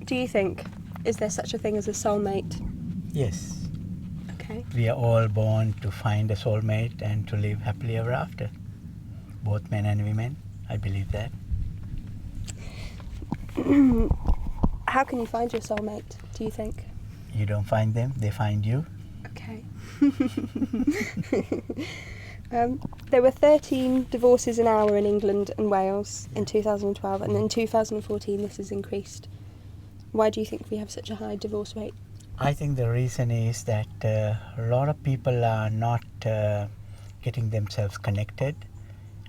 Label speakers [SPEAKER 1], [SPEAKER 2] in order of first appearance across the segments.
[SPEAKER 1] do you think, is there such a thing as a soulmate?
[SPEAKER 2] Yes.
[SPEAKER 1] Okay.
[SPEAKER 2] We are all born to find a soulmate and to live happily ever after. Both men and women, I believe that.
[SPEAKER 1] How can you find your soulmate, do you think?
[SPEAKER 2] You don't find them, they find you.
[SPEAKER 1] Okay. There were 13 divorces an hour in England and Wales in 2012, and in 2014 this has increased. Why do you think we have such a high divorce rate?
[SPEAKER 2] I think the reason is that a lot of people are not getting themselves connected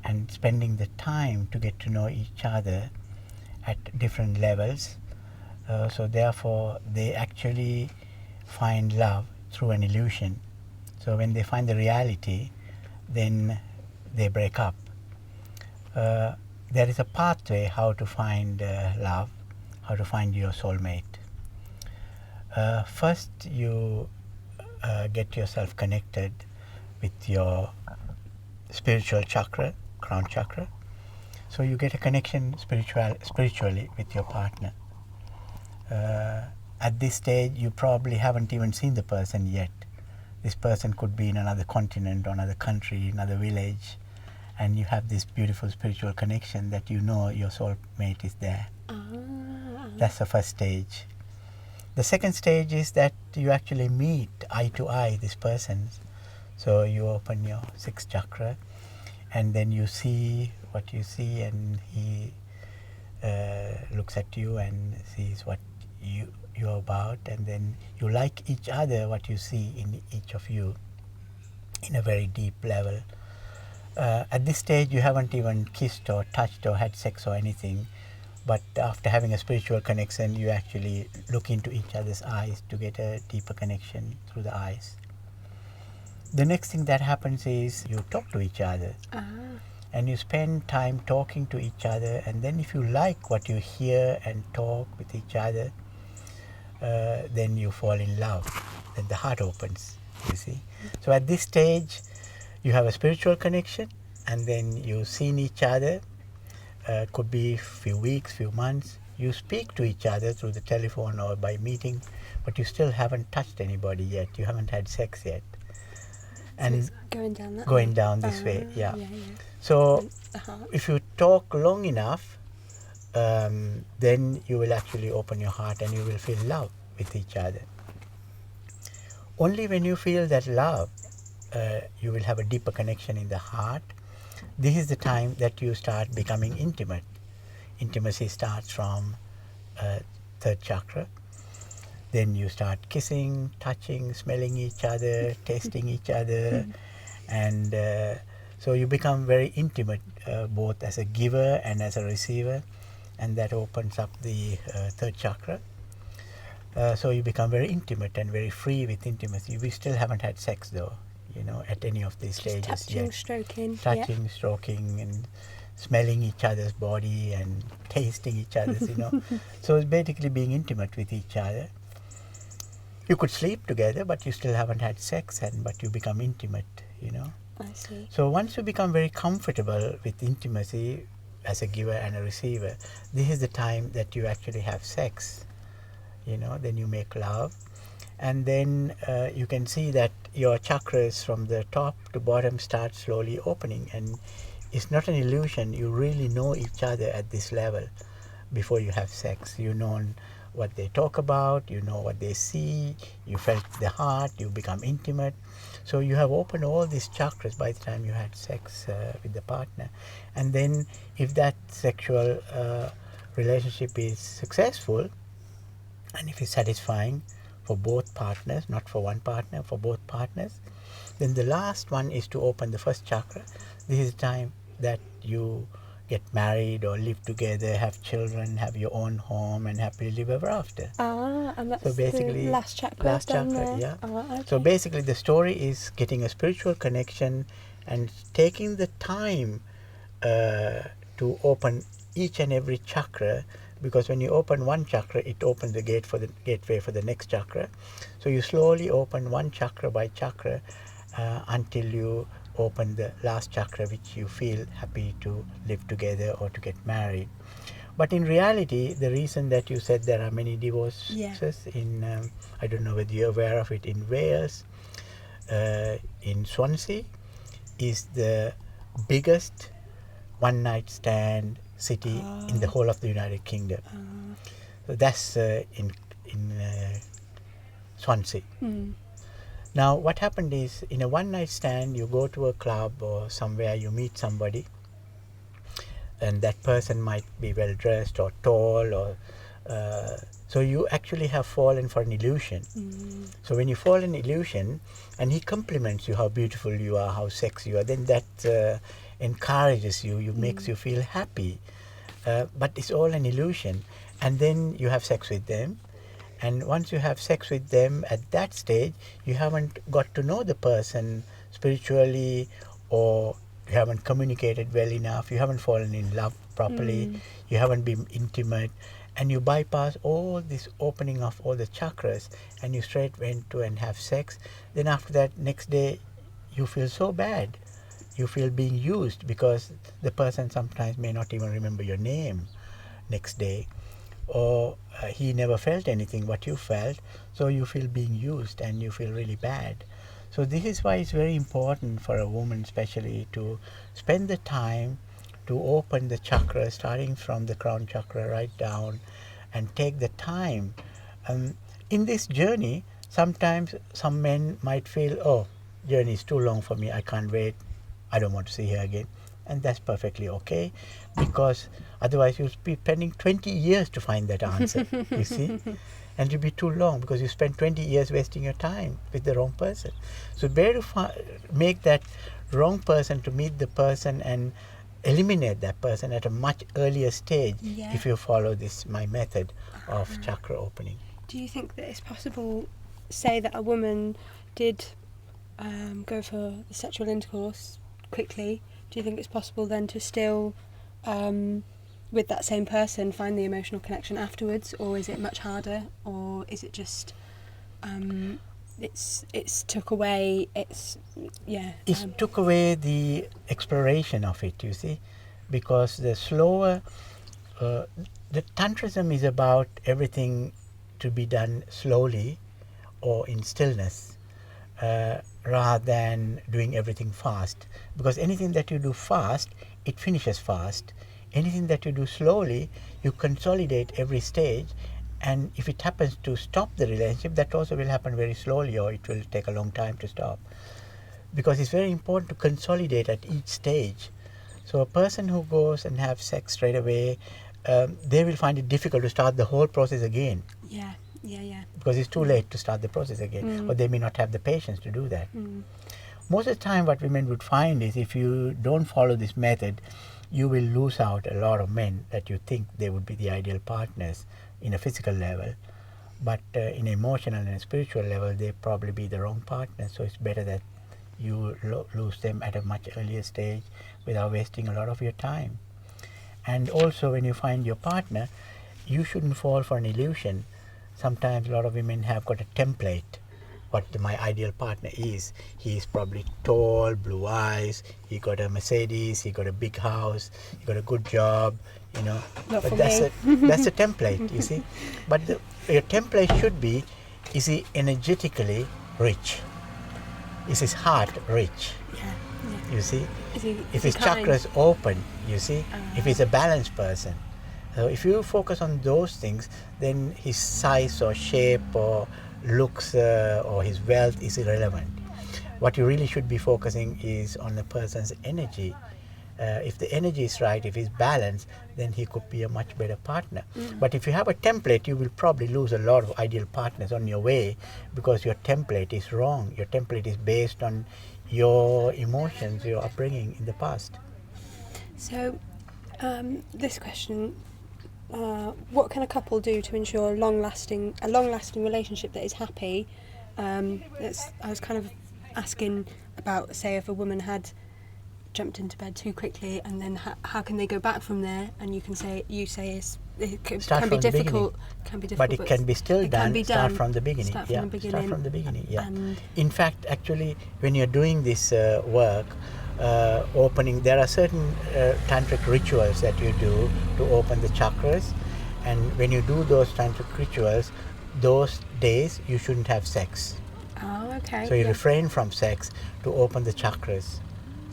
[SPEAKER 2] and spending the time to get to know each other at different levels. So therefore they actually find love through an illusion. So when they find the reality, then they break up. There is a pathway how to find love, how to find your soulmate. First you get yourself connected with your spiritual chakra, crown chakra. So you get a connection spiritually with your partner. At this stage you probably haven't even seen the person yet. This person could be in another continent, or another country, another village, and you have this beautiful spiritual connection that you know your soulmate is there. That's the first stage. The second stage is that you actually meet eye to eye this person. So you open your sixth chakra and then you see what you see, and he looks at you and sees what you're about, and then you like each other, what you see in each of you in a very deep level. At this stage you haven't even kissed or touched or had sex or anything, but after having a spiritual connection you actually look into each other's eyes to get a deeper connection through the eyes. The next thing that happens is you talk to each other. And you spend time talking to each other, and then if you like what you hear and talk with each other, then you fall in love, then the heart opens, you see. So at this stage you have a spiritual connection, and then you've seen each other, could be few weeks, few months. You speak to each other through the telephone or by meeting, but you still haven't touched anybody yet, you haven't had sex yet. And
[SPEAKER 1] so it's going down that
[SPEAKER 2] going
[SPEAKER 1] way.
[SPEAKER 2] down this way, yeah.
[SPEAKER 1] Yeah.
[SPEAKER 2] So
[SPEAKER 1] The heart.
[SPEAKER 2] if you talk long enough, then you will actually open your heart and you will feel love with each other. Only when you feel that love, you will have a deeper connection in the heart. This is the time that you start becoming intimate. Intimacy starts from third chakra. Then you start kissing, touching, smelling each other, tasting each other, and so you become very intimate, both as a giver and as a receiver, and that opens up the third chakra. So you become very intimate and very free with intimacy. We still haven't had sex though, you know, at any of these stages
[SPEAKER 1] Touching,
[SPEAKER 2] yet.
[SPEAKER 1] stroking.
[SPEAKER 2] Touching, stroking, and smelling each other's body and tasting each other's, you know. So it's basically being intimate with each other. You could sleep together, but you still haven't had sex, but you become intimate, you know.
[SPEAKER 1] I see.
[SPEAKER 2] So once you become very comfortable with intimacy as a giver and a receiver, this is the time that you actually have sex, you know. Then you make love, and then you can see that your chakras from the top to bottom start slowly opening, and it's not an illusion. You really know each other at this level before you have sex. You know what they talk about, you know what they see, you felt the heart, you become intimate. So you have opened all these chakras by the time you had sex with the partner. And then if that sexual relationship is successful, and if it's satisfying for both partners, not for one partner, for both partners, then the last one is to open the first chakra. This is the time that you get married or live together, have children, have your own home, and happily live ever after.
[SPEAKER 1] And that's
[SPEAKER 2] So basically,
[SPEAKER 1] the last chakra.
[SPEAKER 2] Last
[SPEAKER 1] down
[SPEAKER 2] chakra,
[SPEAKER 1] there.
[SPEAKER 2] yeah.
[SPEAKER 1] Okay.
[SPEAKER 2] So basically, the story is getting a spiritual connection and taking the time to open each and every chakra, because when you open one chakra, it opens the gateway for the next chakra. So you slowly open one chakra by chakra until you open the last chakra, which you feel happy to live together or to get married. But in reality, the reason that you said there are many divorces
[SPEAKER 1] Yeah.
[SPEAKER 2] in, I don't know whether you're aware of it, in Wales, in Swansea, is the biggest one-night stand city in the whole of the United Kingdom. So that's in Swansea. Now, what happened is, in a one-night stand, you go to a club or somewhere, you meet somebody, and that person might be well dressed or tall, or so you actually have fallen for an illusion. So when you fall in illusion, and he compliments you how beautiful you are, how sexy you are, then that encourages you, makes you feel happy. But it's all an illusion. And then you have sex with them. And once you have sex with them, at that stage, you haven't got to know the person spiritually, or you haven't communicated well enough, you haven't fallen in love properly, you haven't been intimate, and you bypass all this opening of all the chakras, and you straight went to and have sex. Then after that, next day, you feel so bad. You feel being used, because the person sometimes may not even remember your name next day, or he never felt anything what you felt, so you feel being used and you feel really bad. So this is why it's very important for a woman especially to spend the time to open the chakra, starting from the crown chakra right down, and take the time. In this journey, sometimes some men might feel, oh, journey is too long for me, I can't wait, I don't want to see her again. And that's perfectly okay, because otherwise you'll be spending 20 years to find that answer, you see. And it'll be too long, because you spend 20 years wasting your time with the wrong person. So better to make that wrong person to meet the person and eliminate that person at a much earlier stage, if you follow my method of chakra opening.
[SPEAKER 1] Do you think that it's possible, say that a woman did go for the sexual intercourse quickly, do you think it's possible then to still, with that same person, find the emotional connection afterwards, or is it much harder, or is it just it's took away, it
[SPEAKER 2] took away the exploration of it, you see, because the slower, the Tantrism is about everything to be done slowly or in stillness, rather than doing everything fast. Because anything that you do fast, it finishes fast. Anything that you do slowly, you consolidate every stage, and if it happens to stop the relationship, that also will happen very slowly, or it will take a long time to stop. Because it's very important to consolidate at each stage. So a person who goes and have sex straight away, they will find it difficult to start the whole process again.
[SPEAKER 1] Yeah.
[SPEAKER 2] Because it's too late to start the process again, or they may not have the patience to do that. Most of the time what women would find is, if you don't follow this method, you will lose out a lot of men that you think they would be the ideal partners in a physical level, but in emotional and spiritual level, they probably be the wrong partner. So it's better that you lose them at a much earlier stage without wasting a lot of your time. And also, when you find your partner, you shouldn't fall for an illusion. Sometimes a lot of women have got a template what my ideal partner is. He is probably tall, blue eyes, he got a Mercedes, he got a big house, he got a good job, you know.
[SPEAKER 1] Not
[SPEAKER 2] but
[SPEAKER 1] for
[SPEAKER 2] that's
[SPEAKER 1] me.
[SPEAKER 2] that's a template, you see. But your template should be, is he energetically rich? Is his heart rich? You see? If his chakra is open, you see? If he's a balanced person. So if you focus on those things, then his size or shape or looks or his wealth is irrelevant. What you really should be focusing is on the person's energy. If the energy is right, if he's balanced, then he could be a much better partner. But if you have a template, you will probably lose a lot of ideal partners on your way, because your template is wrong. Your template is based on your emotions, your upbringing in the past.
[SPEAKER 1] So, this question, what can a couple do to ensure a long-lasting relationship that is happy? I was kind of asking about, say, if a woman had jumped into bed too quickly, and then how can they go back from there? And you say it can be difficult.
[SPEAKER 2] But it can be still done. Start from the beginning.
[SPEAKER 1] Start from the beginning.
[SPEAKER 2] Start from the beginning. Yeah.
[SPEAKER 1] And
[SPEAKER 2] in fact, actually, when you're doing this work, opening, there are certain tantric rituals that you do to open the chakras, and when you do those tantric rituals, those days you shouldn't have sex.
[SPEAKER 1] Oh, okay.
[SPEAKER 2] So you refrain from sex to open the chakras.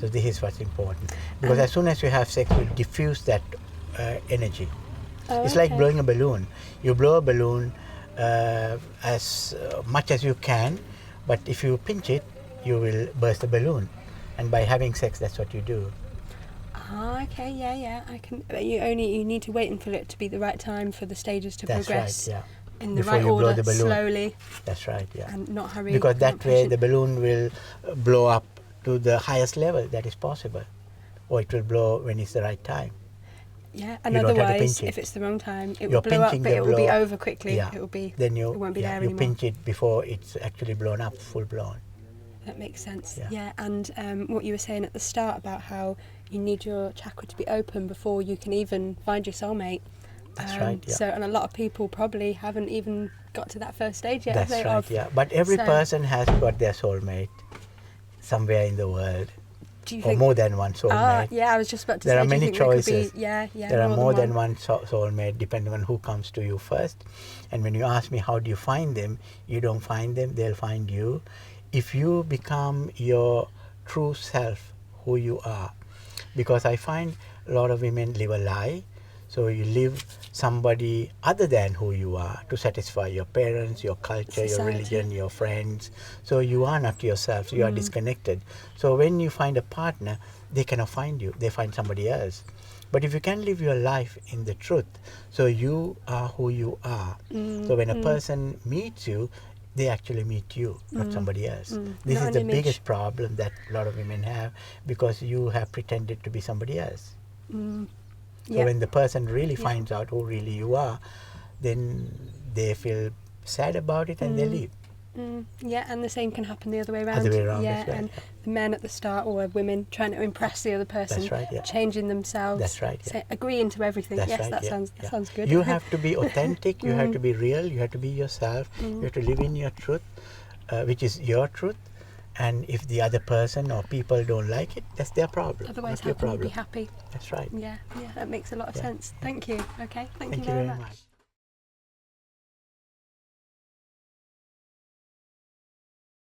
[SPEAKER 2] So this is what's important, because as soon as you have sex, you diffuse that energy. It's like blowing a balloon. You blow a balloon as much as you can, but if you pinch it, you will burst the balloon. And by having sex, that's what you do.
[SPEAKER 1] Ah, okay, yeah. I can. You need to wait until it to be the right time for the stages to progress.
[SPEAKER 2] That's right, yeah.
[SPEAKER 1] In the
[SPEAKER 2] Before
[SPEAKER 1] right
[SPEAKER 2] you blow
[SPEAKER 1] order,
[SPEAKER 2] the balloon.
[SPEAKER 1] slowly.
[SPEAKER 2] That's right, yeah.
[SPEAKER 1] And not hurry.
[SPEAKER 2] Because that way the balloon will blow up to the highest level that is possible, or it will blow when it's the right time.
[SPEAKER 1] Yeah, and otherwise, if it's the wrong time, it will blow up, but it will be over quickly.
[SPEAKER 2] Yeah.
[SPEAKER 1] It will be.
[SPEAKER 2] Then
[SPEAKER 1] it won't be there
[SPEAKER 2] you
[SPEAKER 1] anymore.
[SPEAKER 2] pinch it before it's actually blown up, full blown.
[SPEAKER 1] That makes sense.
[SPEAKER 2] Yeah.
[SPEAKER 1] And what you were saying at the start about how you need your chakra to be open before you can even find your soulmate.
[SPEAKER 2] That's right. Yeah.
[SPEAKER 1] So, and a lot of people probably haven't even got to that first stage yet.
[SPEAKER 2] That's right. Yeah. But every person has got their soulmate somewhere in the world.
[SPEAKER 1] Do you
[SPEAKER 2] or
[SPEAKER 1] think,
[SPEAKER 2] more than one soulmate.
[SPEAKER 1] Yeah, I was just about to
[SPEAKER 2] there
[SPEAKER 1] say.
[SPEAKER 2] Are many choices.
[SPEAKER 1] There
[SPEAKER 2] are more than one soulmate, depending on who comes to you first. And when you ask me how do you find them, you don't find them; they'll find you. If you become your true self, who you are, because I find a lot of women live a lie. So you live somebody other than who you are to satisfy your parents, your culture, your religion, your friends. So you are not yourself, you are disconnected. So when you find a partner, they cannot find you, they find somebody else. But if you can live your life in the truth, so you are who you are. So when a person meets you, they actually meet you, not somebody else. This is the biggest problem that a lot of women have, because you have pretended to be somebody else. So when the person really finds out who really you are, then they feel sad about it and they leave.
[SPEAKER 1] Yeah, and the same can happen the other way around.
[SPEAKER 2] Yeah,
[SPEAKER 1] and the men at the start, or women trying to impress the other person,
[SPEAKER 2] that's right, yeah.
[SPEAKER 1] Changing themselves.
[SPEAKER 2] That's right. Yeah.
[SPEAKER 1] Agreeing to everything.
[SPEAKER 2] That's
[SPEAKER 1] yes,
[SPEAKER 2] right,
[SPEAKER 1] that sounds good.
[SPEAKER 2] You have to be authentic. You have to be real. You have to be yourself. You have to live in your truth, which is your truth. And if the other person or people don't like it, that's their problem.
[SPEAKER 1] Otherwise, how can you be happy?
[SPEAKER 2] That's right.
[SPEAKER 1] Yeah, that makes a lot of sense. Thank you. Okay, thank you
[SPEAKER 2] very
[SPEAKER 1] much.
[SPEAKER 2] much.